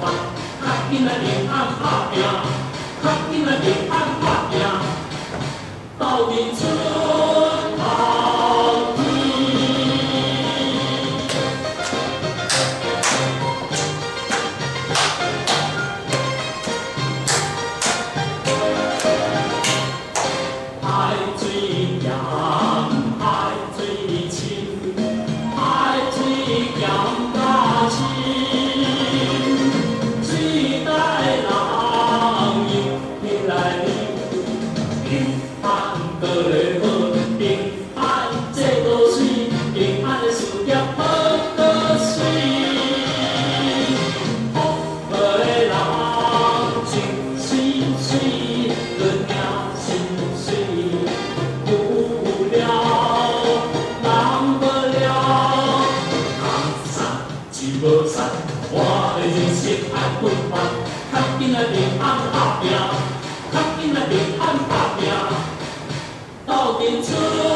法，较紧来平安打拼，较紧来平安打拼，斗阵出头天。海水咸，海水清，海水咸甲清。水台人游起来游，平安过得好，平安这个水，平安的事业好个水。福报的人真水水，人命真水。有了，人无了，人散志无散，我的人生爱滚翻，较紧来平安打拼，较紧来平安打拼，斗阵出。